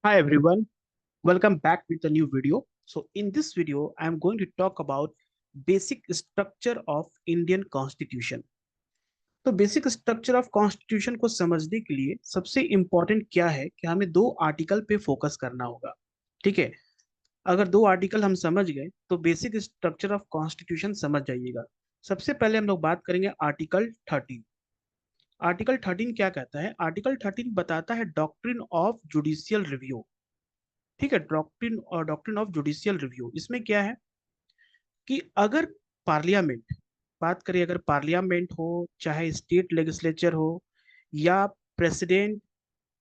Hi everyone, welcome back with a new video. So in this video, I am going to talk about basic structure of Indian Constitution. तो basic structure of constitution को समझने के लिए सबसे important क्या है कि हमें दो आर्टिकल पे फोकस करना होगा। ठीक है, अगर दो आर्टिकल हम समझ गए तो बेसिक स्ट्रक्चर ऑफ कॉन्स्टिट्यूशन समझ जाइएगा। सबसे पहले हम लोग बात करेंगे आर्टिकल 13। आर्टिकल 13 क्या कहता है? आर्टिकल 13 बताता है डॉक्ट्रिन ऑफ जुडिशियल रिव्यू। ठीक है, डॉक्ट्रिन ऑफ जुडिशियल रिव्यू। इसमें क्या है कि अगर पार्लियामेंट, बात करें अगर पार्लियामेंट हो, चाहे स्टेट लेजिस्लेचर हो, या प्रेसिडेंट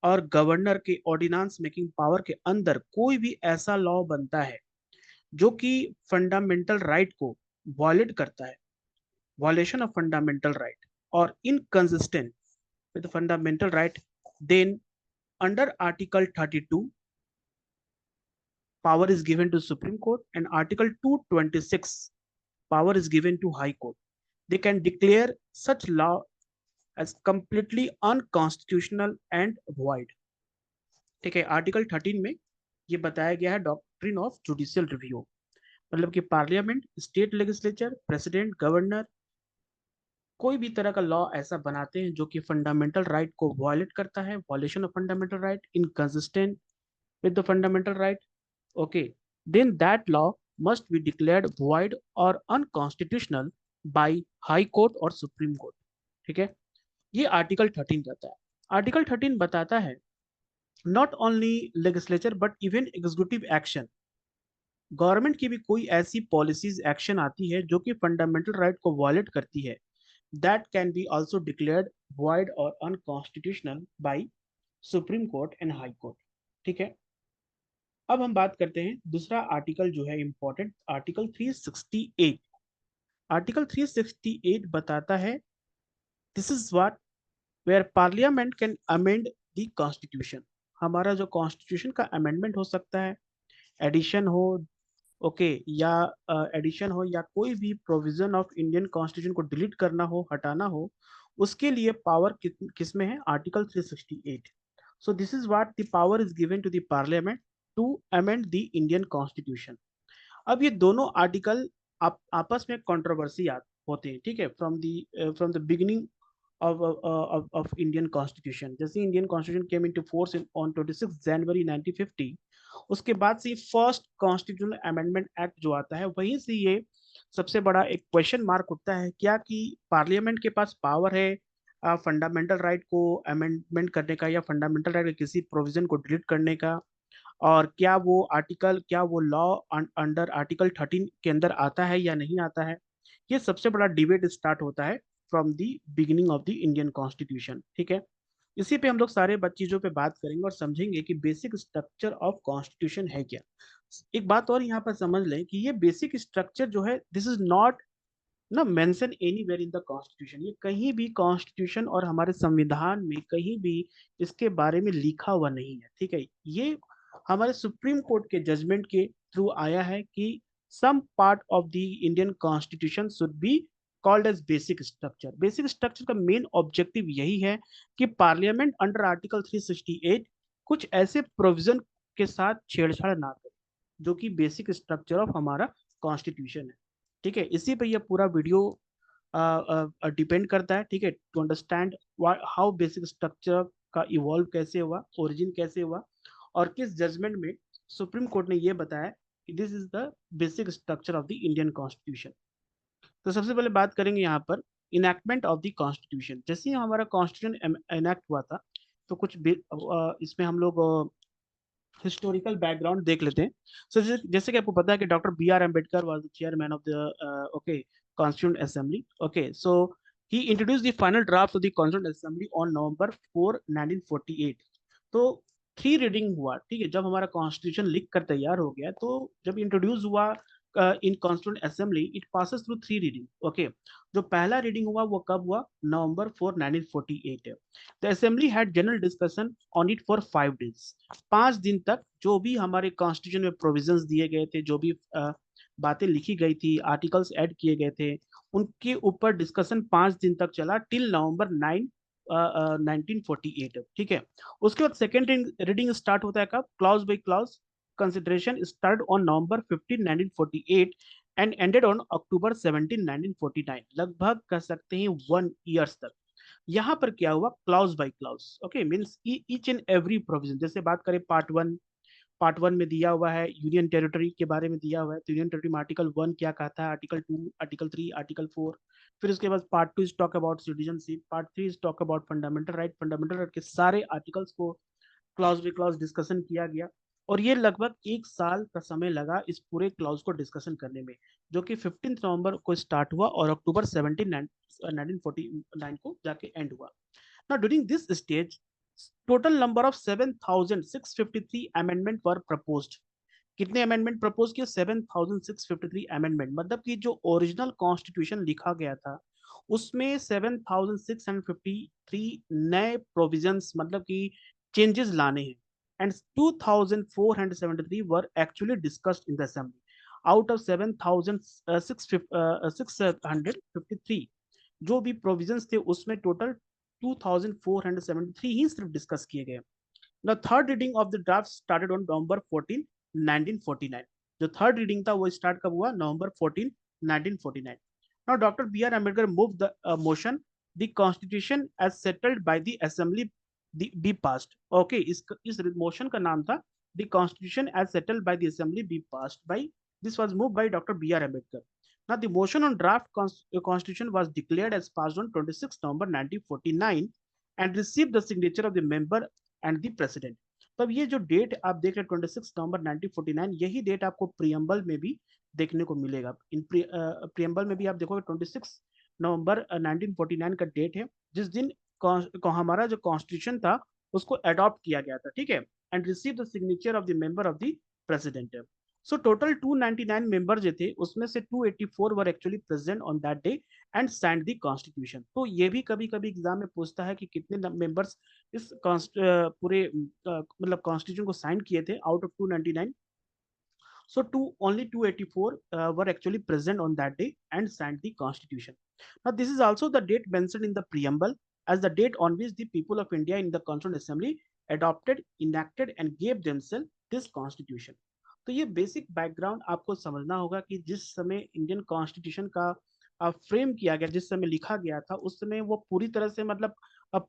और गवर्नर के ऑर्डिनेंस मेकिंग पावर के अंदर कोई भी ऐसा लॉ बनता है जो कि फंडामेंटल राइट को वॉयलेट करता है, वॉयलेशन ऑफ फंडामेंटल राइट और inconsistent with fundamental right, then under article 32 power is given to Supreme Court, and Article 226 power is given to High Court. They can declare such law as completely unconstitutional and void. ठीक है, article 13 में ये बताया गया है doctrine of judicial review. मतलब कि parliament, state legislature, president, governor कोई भी तरह का लॉ ऐसा बनाते हैं जो कि फंडामेंटल राइट को वायलेट करता है, violation of fundamental right, inconsistent with the fundamental right, okay, then that law must be declared void or unconstitutional by high court or supreme court। ठीक है, ये आर्टिकल 13 कहता है। आर्टिकल 13 बताता है not only legislature but even executive action, government की भी कोई ऐसी पॉलिसीज एक्शन आती है जो कि फंडामेंटल राइट को वायलेट करती है, that can be also declared void और unconstitutional by supreme court and high court. ठीक है, अब हम बात करते हैं दूसरा आर्टिकल जो है इंपॉर्टेंट, आर्टिकल 368। आर्टिकल 368 बताता है this is what where parliament can amend the constitution. हमारा जो कॉन्स्टिट्यूशन का अमेंडमेंट हो सकता है, एडिशन हो, ओके, या एडिशन हो, या कोई भी प्रोविजन ऑफ इंडियन कॉन्स्टिट्यूशन को डिलीट करना हो, हटाना हो, उसके लिए पावर किस में है? Article 368। So this is what the power is given to the parliament to amend the Indian constitution. अब ये दोनों आर्टिकल आपस में कंट्रोवर्सी होते हैं। ठीक है, from the beginning of Indian Constitution, जैसे Indian constitution came into force on 26 जनवरी 1950, उसके बाद से फर्स्ट कॉन्स्टिट्यूशनल अमेंडमेंट एक्ट जो आता है, वहीं से ये सबसे बड़ा एक क्वेश्चन मार्क उठता है क्या कि पार्लियामेंट के पास पावर है फंडामेंटल राइट को अमेंडमेंट करने का, या फंडामेंटल राइट के किसी प्रोविजन को डिलीट करने का, और क्या वो लॉ अंडर आर्टिकल 13 के अंदर आता है या नहीं आता है। ये सबसे बड़ा डिबेट स्टार्ट होता है from the beginning of the Indian constitution. ठीक है, इसी पे हम लोग सारे चीजों पे बात करेंगे और समझेंगे कि बेसिक स्ट्रक्चर ऑफ कॉन्स्टिट्यूशन है क्या। एक बात और यहाँ पर समझ लें कि ये बेसिक स्ट्रक्चर जो है, दिस इज नॉट ना mention anywhere in the constitution. ये कहीं भी कॉन्स्टिट्यूशन और हमारे संविधान में कहीं भी इसके बारे में लिखा हुआ नहीं है। ठीक है, ये हमारे सुप्रीम कोर्ट के जजमेंट के थ्रू आया है कि some part of the Indian constitution should be called as basic structure. Basic structure का मेन ऑब्जेक्टिव यही है कि पार्लियामेंट अंडर आर्टिकल 368 कुछ ऐसे प्रोविजन के साथ छेड़छाड़ ना करे जो कि बेसिक स्ट्रक्चर ऑफ हमारा कॉन्स्टिट्यूशन है। ठीक है, इसी पे ये पूरा वीडियो डिपेंड करता है। ठीक है, to understand how basic structure का इवॉल्व कैसे हुआ, ओरिजिन कैसे हुआ, और किस जजमेंट में सुप्रीम कोर्ट ने ये बताया कि this is the basic structure of the Indian constitution. तो सबसे पहले बात करेंगे यहाँ पर इनैक्टमेंट ऑफ द कॉन्स्टिट्यूशन। जैसे ही हमारा कॉन्स्टिट्यूशन इनैक्ट हुआ था, तो इसमें हम लोग हिस्टोरिकल बैकग्राउंड देख लेते हैं। सो जैसे कि आपको पता है कि doctor B.R. Ambedkar was the chairman of the okay constituent assembly. Okay, so he introduce the final draft of the constituent assembly on November 4, 1948। तो थ्री रीडिंग हुआ। ठीक है, जब हमारा कॉन्स्टिट्यूशन लिख कर तैयार हो गया, तो जब इंट्रोड्यूस हुआ in constituent assembly, it passes through three reading. Okay, जो पहला रीडिंग हुआ वो कब हुआ? November 4, 1948। The assembly had general discussion on it for 5 days। 5 दिन तक जो भी हमारे कॉन्स्टिट्यूशन में प्रोविजंस दिए गए थे, जो भी बातें लिखी गई थी, आर्टिकल्स ऐड किए गए थे, उनके ऊपर डिस्कशन 5 दिन तक चला, टिल November 9 1948, ठीक है। उसके बाद सेकेंड रीडिंग स्टार्ट होता है कब? Clause by clause consideration start on November 15 1948 and ended on October 17 1949, लगभग कह सकते हैं 1 ईयर्स तक। यहाँ पर क्या हुआ? Clause by clause, okay, means each and every provision. जैसे बात करें पार्ट वन में दिया हुआ है यूनियन टेरिटरी के बारे में दिया हुआ है, तो यूनियन टेरिटरी में आर्टिकल 1 क्या कहता है, आर्टिकल 2, आर्टिकल 3, आर्टिकल 4। फिर उसके बाद part 2 is talk about citizenship, part 3 is talk about fundamental right. Fundamental right के सारे आर्टिकल्स को क्लॉज बाई क्लॉज डिस्कशन किया गया, और ये लगभग 1 साल का समय लगा इस पूरे क्लॉज को डिस्कशन करने में, जो कि 15 नवंबर को स्टार्ट हुआ और अक्टूबर 17 1949 को जाके एंड हुआ। Now, during this stage, total number of 7,653 amendment were proposed. कितने अमेंडमेंट प्रपोज किए? 7,653 अमेंडमेंट। मतलब कि जो ओरिजिनल कॉन्स्टिट्यूशन लिखा गया था उसमें 7,653 नए प्रोविजंस, मतलब कि चेंजेस लाने हैं। And 2,473 were actually discussed in the assembly. Out of 7,653 जो भी प्रोविजंस थे उसमें टोटल 2,473 ही सिर्फ डिस्कस किए गए। The third reading of the draft started on November 14 1949। जो थर्ड रीडिंग था वो स्टार्ट कब हुआ? नवंबर 14 1949। Now doctor B R Ambedkar move the motion the constitution as settled by the assembly be passed. Okay, इस मोशन का नाम था the constitution as settled by the assembly be passed by, this was move by doctor B R Ambedkar. Now, the motion on draft constitution was declared as passed on 26 November 1949 and received the signature of the member and the president. तो अब ये जो date आप देख रहे हैं 26 November 1949, यही date आपको प्रियम्बल में भी देखने को मिलेगा। इन प्रियम्बल में भी आप देखोगे 26 नवंबर 1949 का डेट है, जिस दिन हमारा जो कॉन्स्टिट्यूशन था उसको अडॉप्ट किया गया था, ठीक है। And receive the signature of the member of the president. So total 299 member जो थे उसमें से 284 were actually present on that day and signed the constitution. तो ये भी कभी कभी एग्जाम में पूछता है कि कितने मेंबर्स इस पूरे मतलब कॉन्स्टिट्यूशन को साइन किए थे out of 299। So only 284 were actually present on that day and signed the constitution. Now this is also the date mentioned in the preamble as the date on which the people of India in the Constituent Assembly adopted, enacted and gave themselves this constitution. तो ये basic background आपको समझना होगा कि जिस समय Indian constitution का frame किया गया, जिस समय लिखा गया था, उस समय वो पूरी तरह से मतलब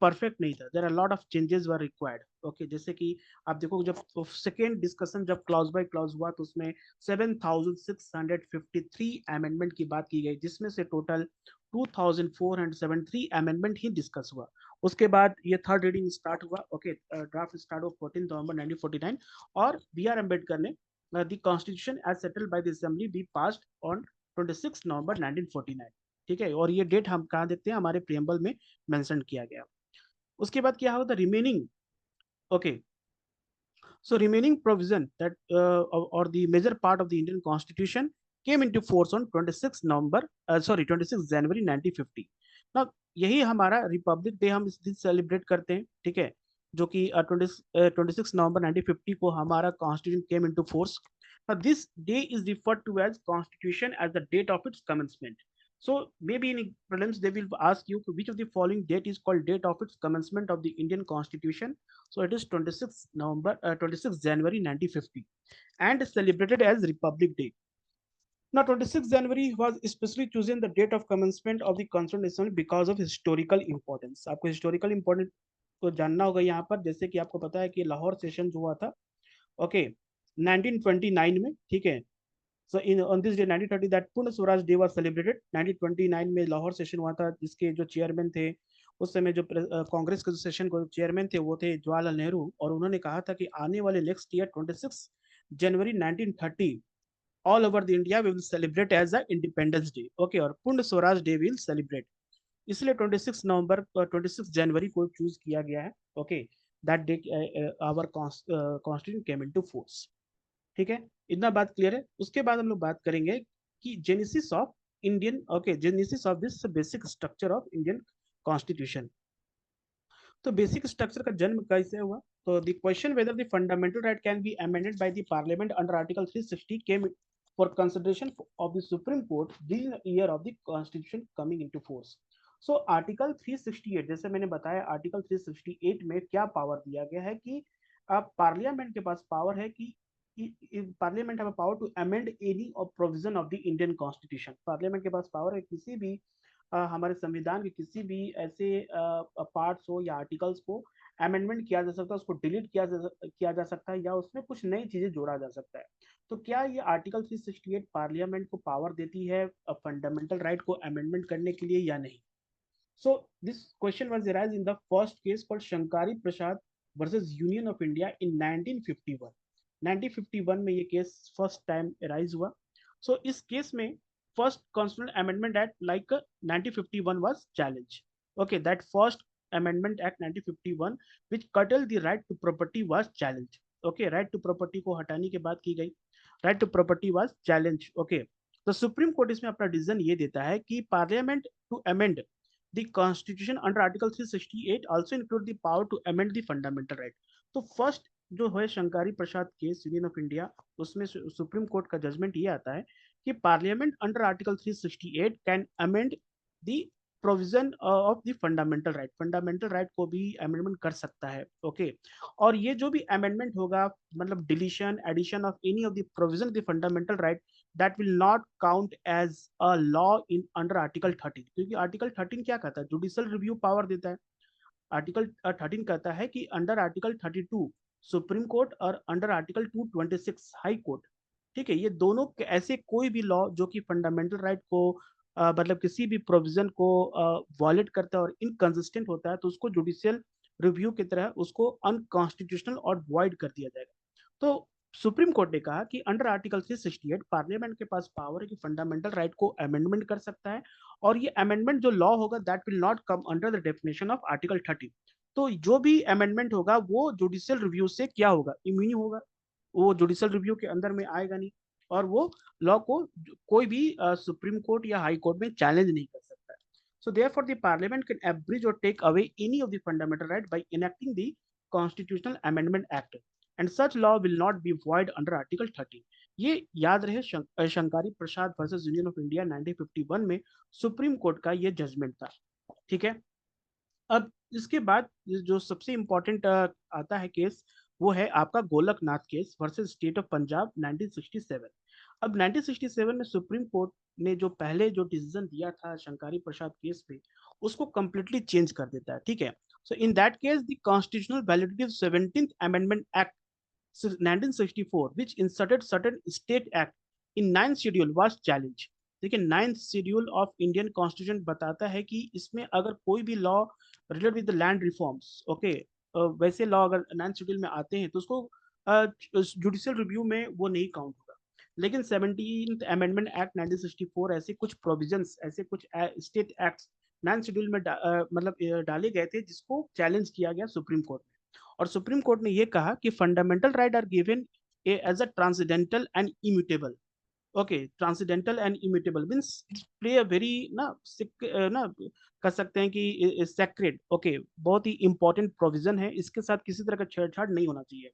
परफेक्ट नहीं था। There are lot of changes were required. Okay, जैसे कि आप देखो जब सेकेंड डिस्कशन जब क्लॉज बाय क्लॉज हुआ तो उसमें 7,653 अमेंडमेंट की बात की गई, जिसमें से टोटल 2,473 अमेंडमेंट ही डिस्कस हुआ। उसके बाद ये थर्ड रीडिंग स्टार्ट हुआ। ओके, ड्राफ्ट स्टार्ट हुआ 14 नवंबर 1949 और बी आर अम्बेडकर ने the constitution as settled by the assembly be passed on 26 November 1949, ठीक है। और ये डेट हम कहाँ देखते हैं? हमारे प्रियम्बल में मेंशन किया गया। उसके बाद क्या होता है? Remaining, okay, so remaining provision that or the major part of the Indian Constitution came into force on 26 November, 26 January 1950। now यही हमारा रिपब्लिक डे हम इस दिन सेलिब्रेट करते हैं, ठीक है, जो कि 26 नवंबर 1950 को हमारा constitution came into force. This day is referred to as constitution as the date of its commencement. So maybe in prelims they will ask you which of the following date is called date of its commencement of the Indian Constitution. So it is 26 January 1950 and celebrated as Republic Day. Now 26 January was especially chosen the date of commencement of the Constituent Assembly because of historical importance. आपको historical importance को जानना होगा यहाँ पर, जैसे कि आपको पता है कि लाहौर सेशन जो हुआ था, ओके, 1929 में, ठीक है। So in on this day 1930 that पूर्ण स्वराज डे वाज सेलिब्रेटेड। 1929 में लाहौर सेशन हुआ था, जिसके जो चेयरमैन थे उस समय, जो कांग्रेस के जो सेशन को चेयरमैन थे वो थे जवाहरलाल नेहरू, और उन्होंने कहा था कि आने वाले नेक्स्ट ईयर 26 जनवरी 1930 all over the India we will celebrate as a independence day. Okay, और Purna Swaraj day will celebrate, इसलिए 26 जनवरी को चूज किया गया है। Okay, that day our constitution came into force, ठीक है। इतना बात क्लियर है। उसके बाद हम लोग बात करेंगे कि genesis of Indian, okay, genesis of this basic structure of Indian constitution. तो बेसिक स्ट्रक्चर का जन्म कैसे हुआ? तो the question whether the fundamental right can be amended by the parliament under article 360 came for consideration of the supreme court during the year of the constitution coming into force. So article 368, जैसे मैंने बताया, article 368 में क्या power दिया गया है कि parliament के पास पावर है कि parliament have power to amend any of provision of the Indian constitution. Parliament के पास पावर है किसी भी हमारे संविधान के किसी भी ऐसे पार्ट्स हो या आर्टिकल्स को अमेंडमेंट किया जा सकता है, उसको डिलीट किया जा सकता है, या उसमें कुछ नई चीजें जोड़ा जा सकता है। तो क्या ये आर्टिकल 368 पार्लियामेंट को पावर देती है फंडामेंटल राइट को अमेंडमेंट करने के लिए या नहीं? So this question was arise in the first case called Shankari Prasad versus Union of India in 1951. 1951 में ये केस फर्स्ट टाइम अराइज हुआ. So इस केस में first constitutional amendment act like 1951 was challenged. Okay, that first amendment act 1951 which curtailed the right to property was challenged. Okay, right to property को हटाने के बात की गई. Right to property was challenged. Okay, तो supreme court इसमें अपना decision ये देता है कि parliament to amend the constitution under article 368 also include the power to amend the fundamental right. तो फर्स्ट जो है शंकारी प्रसाद केस यूनियन ऑफ इंडिया, उसमें सुप्रीम कोर्ट का जजमेंट ये आता है कि parliament under article 368 can amend the provision of the fundamental right, fundamental right को भी अमेंडमेंट कर सकता है. ओके, और ये जो भी अमेंडमेंट होगा, मतलब deletion addition of any of the provision of the fundamental right, that will not count as a law in under article 13. क्योंकि आर्टिकल 13 क्या कहता है? जुडिशियल रिव्यू पावर देता है. आर्टिकल 13 कहता है कि अंडर आर्टिकल 32 सुप्रीम कोर्ट और अंडर आर्टिकल 226 हाई कोर्ट, ठीक है, ये दोनों ऐसे कोई भी लॉ जो कि फंडामेंटल राइट को मतलब किसी भी प्रोविजन को वॉलेट करता है और इनकंसिस्टेंट होता है, तो उसको जुडिशियल रिव्यू की तरह उसको अनकॉन्स्टिट्यूशनल और वॉइड कर दिया जाएगा. तो सुप्रीम कोर्ट ने कहा कि अंडर आर्टिकल 368 पार्लियामेंट के पास पावर है कि फंडामेंटल राइट को अमेंडमेंट कर सकता है, और ये अमेंडमेंट जो लॉ होगा that will not come under the definition of article 13. तो जो भी अमेंडमेंट होगा वो जुडिशियल रिव्यू से क्या होगा? इम्यूनी होगा, वो जुडिशियल रिव्यू के अंदर में आएगा नहीं, और वो लॉ को कोई भी सुप्रीम कोर्ट या हाई कोर्ट में चैलेंज नहीं कर सकता है. So therefore the parliament can abridge or take away any of the fundamental right by enacting the constitutional amendment act, and such law will not be void under article 13. ये याद रहे, शंकारी प्रसाद versus union of India 1951 में supreme court का ये judgement था. ठीक है, अब इसके बाद जो सबसे इम्पोर्टेंट आता है केस, वो है आपका Golaknath case versus state of Punjab 1967. अब 1967 में सुप्रीम कोर्ट ने जो पहले जो डिसीजन दिया था शंकारी प्रसाद केस पे, उसको कंप्लीटली चेंज कर देता है. ठीक है, so in that case the constitutional validity of 17th amendment act 1964 which inserted certain state act in 9th schedule was challenged. देखिए, 9th schedule of Indian constitution बताता है कि इसमें अगर कोई भी law related with the land reforms, okay, वैसे law अगर 9th शेड्यूल में आते हैं तो उसको जुडिशियल रिव्यू में वो नहीं काउंट होगा. लेकिन 17th अमेंडमेंट एक्ट 1964 ऐसे कुछ प्रोविजंस, ऐसे कुछ स्टेट एक्ट्स 9th शेड्यूल में मतलब डाले गए थे जिसको चैलेंज किया गया सुप्रीम कोर्ट में. और सुप्रीम कोर्ट ने यह कहा कि fundamental right are given as a transcendental and immutable. Okay, transcendental and immutable means play a very ना कह सकते हैं कि सेक्रेड. ओके, बहुत ही इंपॉर्टेंट प्रोविजन है, इसके साथ किसी तरह का छेड़छाड़ नहीं होना चाहिए.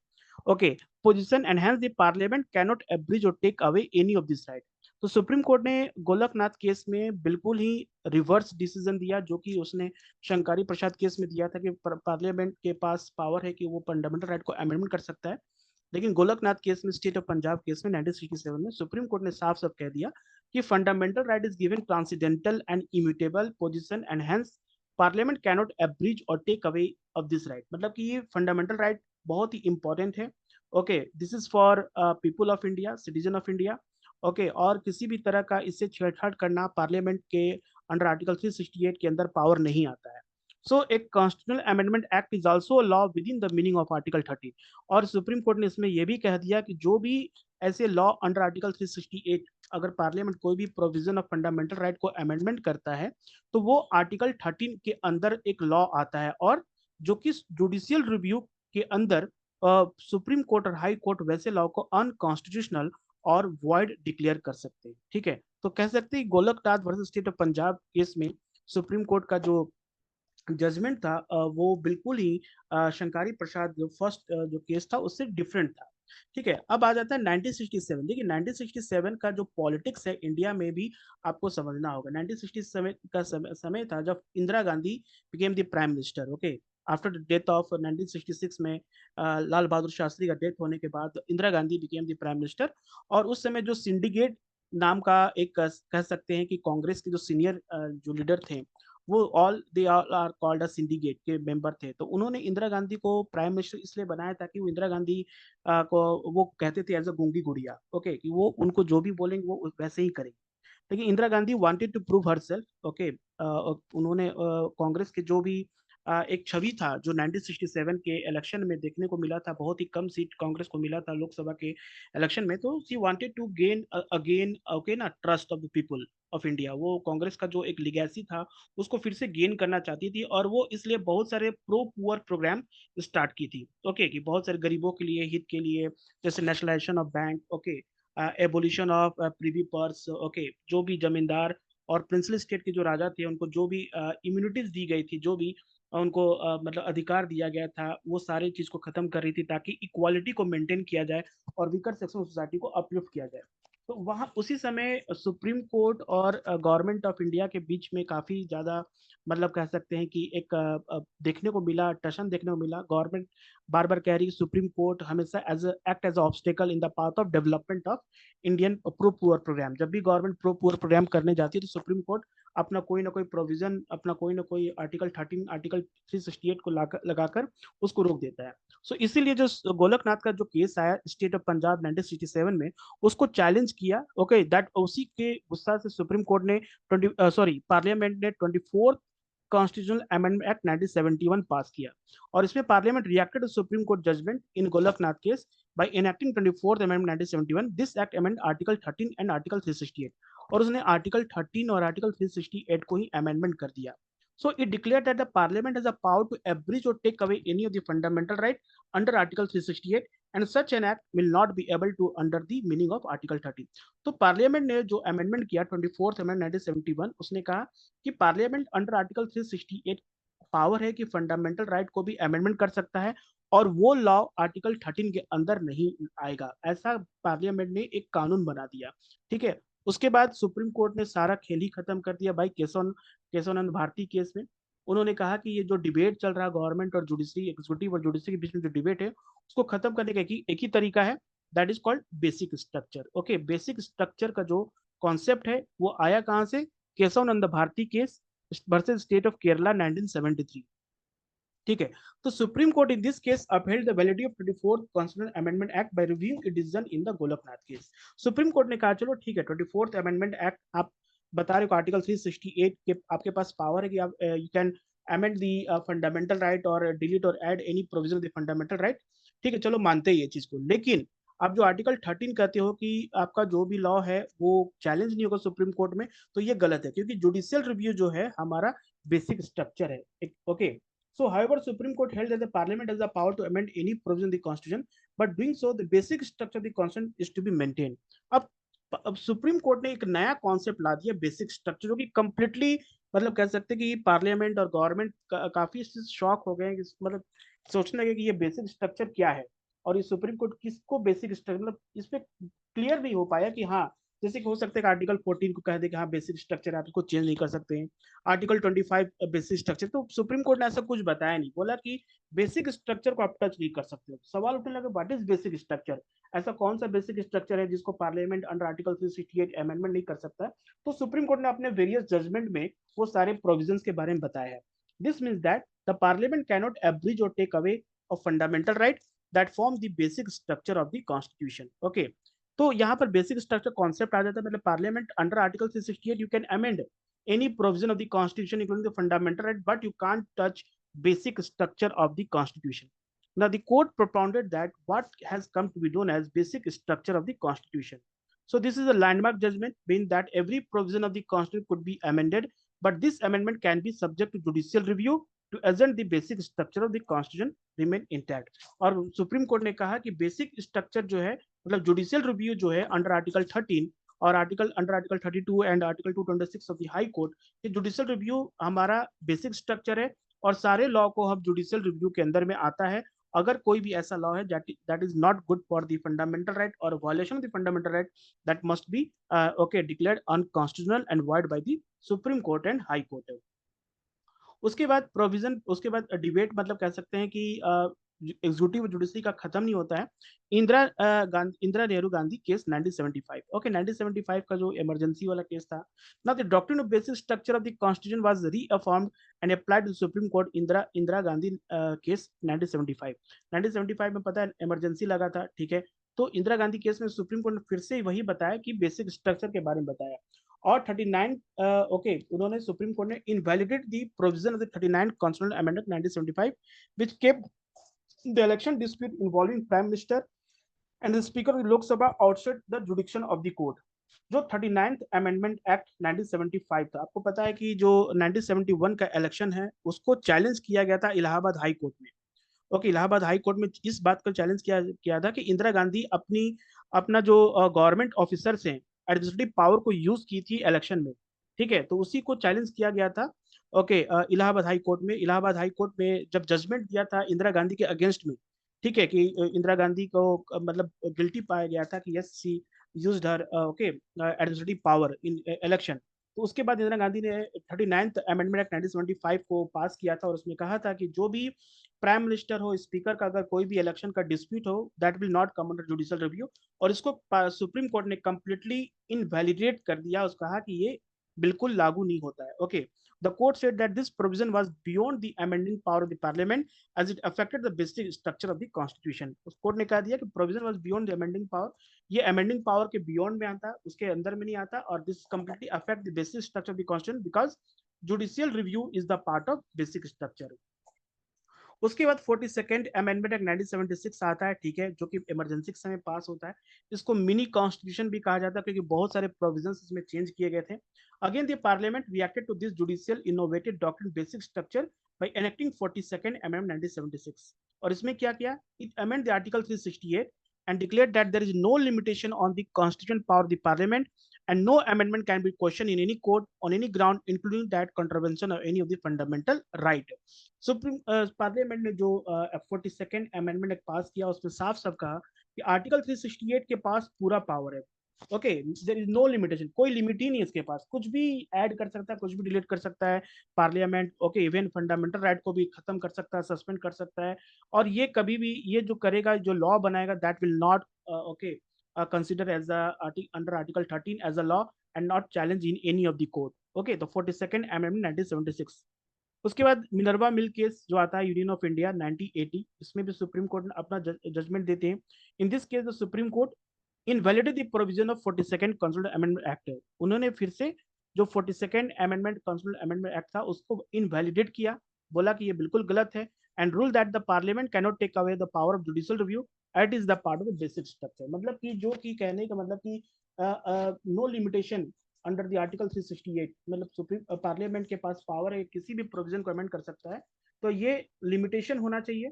Okay, position and hence the parliament cannot abridge और take away any of this right. तो सुप्रीम कोर्ट ने गोलकनाथ केस में बिल्कुल ही रिवर्स डिसीजन दिया, जो कि उसने शंकारी प्रसाद केस में दिया था कि पार्लियामेंट के पास पावर है कि वो फंडामेंटल राइट को अमेंडमेंट कर सकता है. लेकिन गोलकनाथ केस में, स्टेट ऑफ पंजाब केस में 1967 में सुप्रीम कोर्ट ने साफ साफ कह दिया कि fundamental right is given transcendental and immutable position and hence parliament cannot abridge और take away of this right. मतलब कि ये फंडामेंटल राइट बहुत ही इंपॉर्टेंट है. Okay, this is for people of India, citizen of India. Okay, और किसी भी तरह का इससे छेड़छाड़ करना पार्लियामेंट के अंडर आर्टिकल 368 के अंदर पावर नहीं आता है. सो एक constitutional amendment act is also law with in the meaning of article 30. और सुप्रीम कोर्ट ने इसमें यह भी कह दिया कि जो भी ऐसे लॉ अंडर आर्टिकल 368, अगर पार्लियामेंट कोई भी प्रोविजन ऑफ फंडामेंटल राइट को अमेंडमेंट करता है तो वो आर्टिकल 13 के अंदर एक लॉ आता है, और जो कि जुडिशियल रिव्यू के अंदर सुप्रीम कोर्ट और हाई कोर्ट वैसे लॉ को अनकॉन्स्टिट्यूशनल और वॉइड डिक्लेयर कर सकते हैं. ठीक है, तो कह सकते हैं Golaknath versus state of Punjab case में सुप्रीम कोर्ट का जो जजमेंट था वो बिल्कुल ही शंकारी प्रसाद जो फर्स्ट जो केस था उससे डिफरेंट था. ठीक है, अब आ जाता है 1967। देखिए 1967 का जो पॉलिटिक्स है इंडिया में भी आपको समझना होगा। 1967 का समय था जब Indira Gandhi became the prime minister. Okay, after the death of 1966 में लाल बहादुर शास्त्री का डेथ होने के बाद Indira Gandhi became the prime minister. और उस समय जो सिंडिकेट नाम का एक कह सकते हैं कि कांग्रेस के जो सीनियर जो लीडर थे, वो all they are called a syndicate के मेंबर थे। तो उन्होंने इंदिरा गांधी को प्राइम मिनिस्टर इसलिए बनाया ताकि वो इंदिरा गांधी को वो कहते थे एज अ गूंगी गुड़िया। ओके, कि वो उनको जो भी बोलेंगे वो वैसे ही करेंगे। लेकिन Indira Gandhi wanted to prove herself. Okay, उन्होंने कांग्रेस के जो भी एक छवि था जो 1967 के इलेक्शन में देखने को मिला था, बहुत ही कम सीट कांग्रेस को मिला था लोकसभा के इलेक्शन में, तो she wanted to gain again okay ना trust of the people of India. वो कांग्रेस का जो एक लिगेसी था उसको फिर से गेन करना चाहती थी, और वो इसलिए बहुत सारे प्रो पुअर प्रोग्राम स्टार्ट की थी। ओके, कि बहुत सारे गरीबों के लिए, हित के लिए, जैसे nationalisation of bank, okay, abolition of Privi purse, okay, जो भी जमींदार और प्रिंसली स्टेट के जो राजा थे उनको जो भी इम्यूनिटीज दी गई थी, जो भी उनको मतलब अधिकार दिया गया था, वो सारी चीज को खत्म कर रही थी ताकि इक्वालिटी को मेंटेन किया जाए और वीकर सेक्शन ऑफ सोसाइटी को अपलिफ्ट किया जाए। तो वहाँ उसी समय सुप्रीम कोर्ट और गवर्नमेंट ऑफ इंडिया के बीच में काफी ज्यादा मतलब कह सकते हैं कि एक देखने को मिला, टशन देखने को मिला। गवर्नमेंट बार बार कह रही है सुप्रीम कोर्ट हमेशा as act as obstacle in the path of development of Indian pro poor program. जब भी गवर्नमेंट प्रो पुअर प्रोग्राम करने जाती है तो सुप्रीम कोर्ट अपना कोई ना कोई प्रोविजन, अपना कोई ना कोई आर्टिकल 13, आर्टिकल 368 को लगाकर उसको रोक देता है। सो इसीलिए जो गोलकनाथ का जो केस आया स्टेट ऑफ पंजाब 1967 में, उसको चैलेंज किया। ओके, दैट उसी के गुस्सा से सुप्रीम कोर्ट ने 20 पार्लियामेंट ने 24th कॉन्स्टिट्यूशनल अमेंडमेंट एक्ट 1971 पास किया। और इसमें parliament reacted to supreme court judgement in Golaknath case by enacting 24th amendment 1971। This act amend article 13 and article 368। और उसने आर्टिकल 13 और आर्टिकल 368 को ही अमेंडमेंट कर दिया। So it declared that the parliament has a power to abridge or take away any of the fundamental right under Article 368, and such an act will not be able to under the meaning of Article 13। तो parliament ने जो amendment किया 24th amendment 1971, उसने कहा कि parliament under article 368 power है कि fundamental right को भी अमेंडमेंट कर सकता है, और वो लॉ आर्टिकल 13 के अंदर नहीं आएगा। ऐसा पार्लियामेंट ने एक कानून बना दिया। ठीक है, उसके बाद सुप्रीम कोर्ट ने सारा खेल ही खत्म कर दिया भाई केशवानंद भारती केस में। उन्होंने कहा कि ये जो डिबेट चल रहा है गवर्नमेंट और जुडिशरी, एग्जीक्यूटिव और जुडिशरी के बीच में जो डिबेट है, उसको खत्म करने का एक ही तरीका है, that is called basic structure. Okay, basic structure का जो कॉन्सेप्ट है वो आया कहाँ से? Kesavananda Bharati case versus state of Kerala 1973। ठीक है, तो supreme court in this case upheld the validity of 24th constitutional amendment act by reviewing it decision in the Golaknath case. Supreme court ने कहा चलो ठीक है, 24th अमेंडमेंट एक्ट आप बता रहे हो आर्टिकल 368 के आपके पास पावर है कि आप you can amend the fundamental right और डिलीट और add any provision of the fundamental right. ठीक है, चलो मानते हैं ये चीज को, लेकिन आप जो आर्टिकल 13 कहते हो कि आपका जो भी लॉ है वो चैलेंज नहीं होगा सुप्रीम कोर्ट में, तो ये गलत है, क्योंकि जुडिशियल रिव्यू जो है हमारा बेसिक स्ट्रक्चर है। Okay, so, however, Supreme Court held that the Parliament has the power to amend any provision of the Constitution, but doing so, the basic structure of the Constitution is to be maintained. अब अब supreme court ने एक नया concept ला दिया, basic structure, जो कि completely मतलब कह सकते हैं कि पार्लियामेंट और गवर्नमेंट काफी शॉक हो गए, मतलब सोचने लगे कि ये बेसिक स्ट्रक्चर क्या है। और ये सुप्रीम कोर्ट किसको बेसिक स्ट्रक्चर, मतलब इस पे क्लियर नहीं हो पाया कि हाँ, जैसे कि हो सकता है कि आर्टिकल 14 को कह दे कि हाँ बेसिक स्ट्रक्चर आप इसको चेंज नहीं कर सकते हैं, आर्टिकल 25 बेसिक स्ट्रक्चर। तो सुप्रीम कोर्ट ने ऐसा कुछ बताया नहीं, बोला कि बेसिक स्ट्रक्चर को आप टच नहीं कर सकते हो। सवाल उठने लगे व्हाट इज बेसिक स्ट्रक्चर, ऐसा कौन सा बेसिक स्ट्रक्चर है जिसको पार्लियामेंट अंडर आर्टिकल 368 अमेंडमेंट नहीं कर सकता है? तो सुप्रीम कोर्ट ने अपने वेरियस जजमेंट में वो सारे प्रोविजंस के बारे में बताया है। This means that the parliament cannot abridge और take away of fundamental right that form the basic structure of the constitution. Okay, तो यहाँ पर बेसिक स्ट्रक्चर कॉन्सेप्ट आ जाता है, मतलब parliament under article 368 you can amend any provision of the constitution including the fundamental right, but you can't touch basic structure of the constitution. Now the court propounded that what has come to be known as basic structure of the constitution. So this is a landmark judgment, being that every provision of the constitution could be amended, but this amendment can be subject to judicial review to assert the basic structure of the constitution remain intact. और supreme court ने कहा कि basic structure जो है, मतलब judicial review जो है under article 13 और under article 32 and article 226 of the high court, ये जुडिशियल रिव्यू हमारा बेसिक स्ट्रक्चर है, और सारे लॉ को हम जुडिशियल रिव्यू के अंदर में आता है, अगर कोई भी ऐसा लॉ है that is not good for the fundamental right or violation of the fundamental right, that must be okay declared unconstitutional and void by the Supreme Court and High Court. उसके बाद प्रोविजन, उसके बाद debate मतलब कह सकते हैं कि executive judiciary का खत्म नहीं होता है। इंदिरा नेहरू गांधी केस 1975, ओके 1975 का जो इमरजेंसी वाला केस था। Now the doctrine of basic structure of the constitution was reaffirmed and applied to supreme court Indira Gandhi case 1975। 1975 में पता है इमरजेंसी लगा था, ठीक है। तो इंदिरा गांधी केस में सुप्रीम कोर्ट ने फिर से वही बताया कि बेसिक स्ट्रक्चर के बारे में बताया। और 39 ओके उन्होंने सुप्रीम कोर्ट ने invalidate the provision of the 39 constitutional amendment 1975 which kept the election dispute involving prime minister and the speaker of the लोक सभा outside the जुडिक्शन of the court. जो 39th अमेंडमेंट एक्ट 1975 था, आपको पता है कि जो 1971 का इलेक्शन है उसको चैलेंज किया गया था इलाहाबाद हाई कोर्ट में। ओके इलाहाबाद हाई कोर्ट में इस बात को चैलेंज किया किया था कि इंदिरा गांधी अपना जो गवर्नमेंट ऑफिसर्स हैं एडमिनिस्ट्रेटिव पावर को यूज की थी इलेक्शन में, ठीक है। तो उसी को चैलेंज किया गया था। ओके इलाहाबाद हाई कोर्ट में, इलाहाबाद हाई कोर्ट में जब जजमेंट दिया था इंदिरा गांधी के अगेंस्ट में, ठीक है, कि इंदिरा गांधी को मतलब गिल्टी पाया गया था कि yes she used her okay administrative power in election. तो उसके बाद इंदिरा गांधी ने 39th अमेंडमेंट एक्ट 1975 को पास किया था और उसमें कहा था कि जो भी प्राइम मिनिस्टर हो, स्पीकर का अगर कोई भी इलेक्शन का डिस्प्यूट हो, that will not come under judicial review. और इसको सुप्रीम कोर्ट ने कंप्लीटली इनवैलिडेट कर दिया, उसका कहा कि ये बिल्कुल लागू नहीं होता है। Okay the court said that this provision was beyond the amending power of the parliament as it affected the basic structure of the constitution. उस कोर्ट ने कहा दिया कि provision was beyond the amending power, ये amending power के beyond में आता, उसके अंदर में नहीं आता, और this completely affect the basic structure of the constitution because judicial review is the part of basic structure. उसके बाद 42nd अमेंडमेंट एक्ट 1976 आता है, ठीक है, जो कि इमरजेंसी के समय पास होता है। इसको मिनी कॉन्स्टिट्यूशन भी कहा जाता है क्योंकि बहुत सारे प्रोविजंस इसमें चेंज किए गए थे। Again the parliament reacted to this judicial innovated doctrine basic structure by enacting 42nd amendment 1976। और इसमें क्या किया, it amend the article 368 and declared that there is no limitation on the constitutional power of the parliament and no amendment can be questioned in any court on any ground including that contravention of any of the fundamental right। Supreme parliament ने जो 42nd amendment पास किया उसमें साफ साफ कहा कि article 368 के पास पूरा पावर है। Okay there is no limitation, कोई लिमिट ही नहीं है इसके पास, कुछ भी ऐड कर सकता है, कुछ भी डिलीट कर सकता है parliament. Okay even fundamental right को भी खत्म कर सकता है, सस्पेंड कर सकता है। और ये कभी भी ये जो करेगा, जो लॉ बनाएगा, that will not okay consider as under article 13 as a law and not challenge in any of the court. Okay तो 42nd अमेंडमेंट 1976। उसके बाद मिनर्वा मिल केस जो आता है यूनियन ऑफ इंडिया 1980, इसमें भी सुप्रीम कोर्ट ने अपना जजमेंट देते हैं। इन this case the supreme court invalidate the provision of 42nd constitutional amendment act. उन्होंने फिर से जो 42nd amendment constitutional amendment act था उसको इनवैलिडेट किया, बोला कि ये बिल्कुल गलत है, and rule that the parliament can not take away the power of judicial review at is the part of the basic structure. मतलब कि जो कि कहने का मतलब कि no limitation under the article 368, मतलब सुप्रीम पार्लियामेंट के पास पावर है किसी भी प्रोविजन को अमेंड कर सकता है। तो ये लिमिटेशन होना चाहिए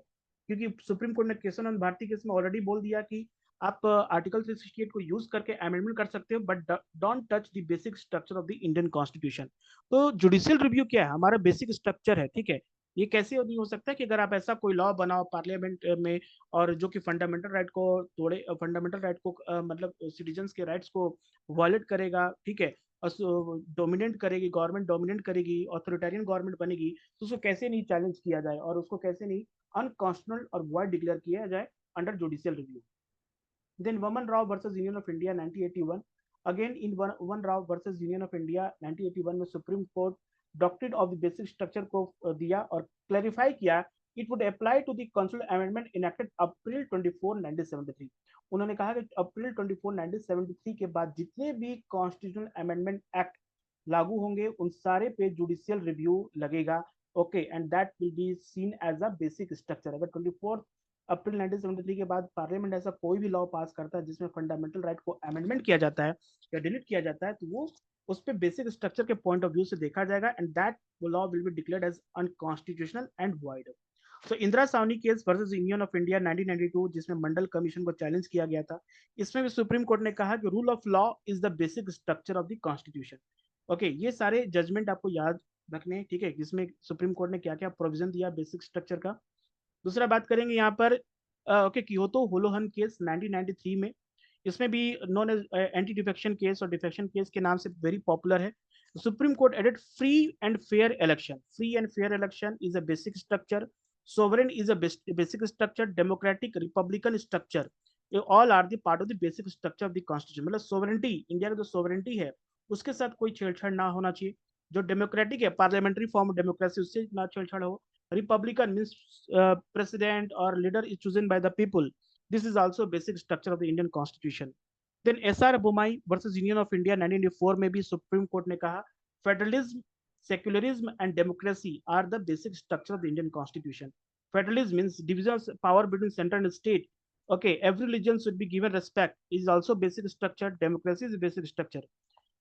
क्योंकि सुप्रीम कोर्ट ने केशवानंद भारती केस में ऑलरेडी बोल दिया कि आप आर्टिकल 368 को यूज करके अमेंडमेंट कर सकते हो but don't touch the basic structure of the Indian constitution. तो जुडिशियल रिव्यू क्या है, हमारा बेसिक स्ट्रक्चर है, ठीक है। ये कैसे नहीं हो सकता कि अगर आप ऐसा कोई लॉ बनाओ पार्लियामेंट में और जो कि फंडामेंटल राइट को तोड़े, फंडामेंटल राइट को मतलब सिटीजन्स के राइट्स को वायलेट करेगा, ठीक है, डोमिनेट करेगी, गवर्नमेंट डोमिनेट करेगी, ऑथोरिटेरियन गवर्नमेंट बनेगी, तो उसको कैसे नहीं चैलेंज किया जाए और उसको कैसे नहीं अनकॉन्स्टिट्यूशनल और वॉइड डिक्लेयर किया जाए under judicial review. Then Vaman Rao versus Union of India 1981, again in Vaman Rao versus Union of India 1981 में supreme court doctrine of the basic structure को दिया और क्लैरिफाई किया it would apply to the constitutional amendment enacted April 24 1973। उन्होंने कहा कि अप्रैल 24 1973 के बाद जितने भी कॉन्स्टिट्यूशनल अमेंडमेंट एक्ट लागू होंगे उन सारे पे जुडिशियल रिव्यू लगेगा। Okay and that will be seen as a basic structure. अगर 24 अप्रैल 1973 के बाद पार्लियामेंट ऐसा कोई भी लॉ पास करता है जिसमें फंडामेंटल राइट को अमेंडमेंट किया जाता है या डिलीट किया जाता है तो वो उस पर बेसिक स्ट्रक्चर के पॉइंट ऑफ व्यू से देखा जाएगा and that law will be declared as unconstitutional and void. तो Indira Sawhney case versus union of India 1992 जिसमें मंडल कमीशन को चैलेंज किया गया था, इसमें भी सुप्रीम कोर्ट ने कहा कि rule of law is the basic structure of the constitution. Okay ये सारे जजमेंट आपको याद रखने, ठीक है, जिसमें सुप्रीम कोर्ट ने क्या क्या प्रोविजन दिया बेसिक स्ट्रक्चर का। दूसरा बात करेंगे यहाँ पर ओके कियोतो होलोहन केस 1993 में, इसमें भी known as anti defection case और डिफेक्शन केस के नाम से वेरी पॉपुलर है। Supreme court added free and fair election, free and fair election is a basic structure, sovereign is a basic structure, democratic republican structure, ये all are the part of the basic structure of the constitution। मतलब sovereignty, India का जो sovereignty है उसके साथ कोई छेड़छाड़ ना होना चाहिए। जो डेमोक्रेटिक है, पार्लियामेंट्री फॉर्म ऑफ डेमोक्रेसी, उससे ना छेड़छाड़ हो। Republican means president or leader is chosen by the people, this is also basic structure of the Indian constitution। Then SR Bommai versus union of India 1984 में भी सुप्रीम कोर्ट ने कहा federalism, secularism and democracy are the basic structure of the Indian constitution। Federalism means division of power between center and state, okay, every religion should be given respect, is also basic structure, democracy is a basic structure।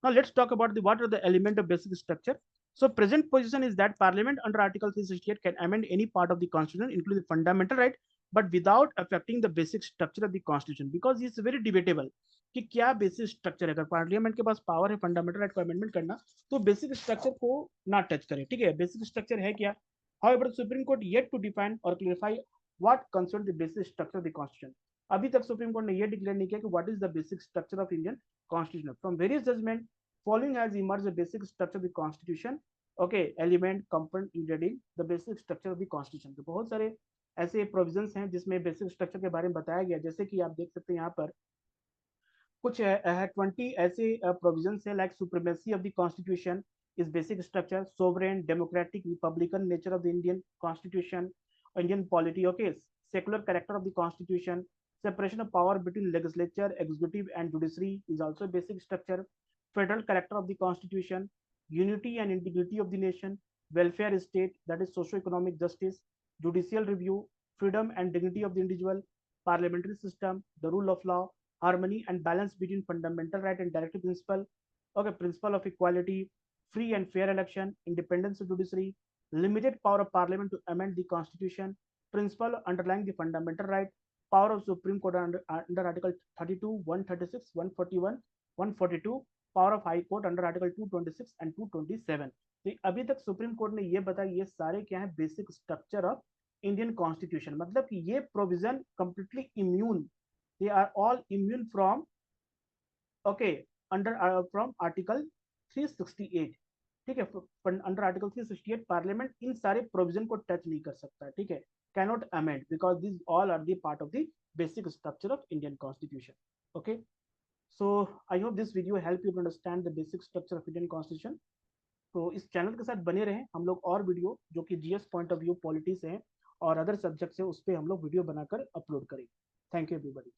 Now let's talk about the what are the element of basic structure। So present position is that Parliament under Article 368 can amend any part of the Constitution, including the fundamental right, but without affecting the basic structure of the Constitution, because it's very debatable कि क्या basic structure है। अगर parliament के पास power है fundamental right को amendment करना, तो बेसिक स्ट्रक्चर को ना टच करे, ठीक है। बेसिक स्ट्रक्चर है क्या? However supreme court yet to define और clarify what concern the basic structure of the constitution. अभी तक सुप्रीम कोर्ट ने ये डिक्लेयर नहीं किया कि what is the basic structure of Indian constitution. From various judgment following has emerged the basic structure of the constitution, okay, element component including the basic structure of the constitution। तो बहुत सारे ऐसे provisions हैं जिसमें basic structure के बारे में बताया गया, जैसे कि आप देख सकते हैं यहाँ पर कुछ 20 ऐसे प्रोविजंस है, like supremacy of the constitution is basic structure, sovereign democratic Republican nature of the Indian constitution, Indian polity, okay, secular character of the constitution, separation of power between legislature, executive and judiciary is also basic structure, federal character of the constitution, unity and integrity of the nation, welfare state, that is socio-economic justice, judicial review, freedom and dignity of the individual, parliamentary system, the rule of law, harmony and balance between fundamental right and directive principle, okay, principle of equality, free and fair election, independence of judiciary, limited power of parliament to amend the constitution, principle underlying the fundamental right, power of Supreme Court under Article 32, 136, 141, 142, power of High Court under Article 226 and 227। तो अभी तक supreme court ने ये बताया ये सारे क्या है basic structure of Indian constitution. मतलब कि ये provision completely immune, they are all immune from, okay, under from article 368, ठीक है। अंडर आर्टिकल 368 पार्लियामेंट इन सारे प्रोविजन को टच नहीं कर सकता, ठीक है, cannot amend because these all are the part of the basic structure of Indian constitution, okay। So I hope this video help you to understand the basic structure of Indian constitution। तो इस channel के साथ बने रहें, हम लोग और video जो कि GS point of view, politics है और अदर सब्जेक्ट्स है उस पर हम लोग वीडियो बनाकर अपलोड करेंगे। Thank you everybody.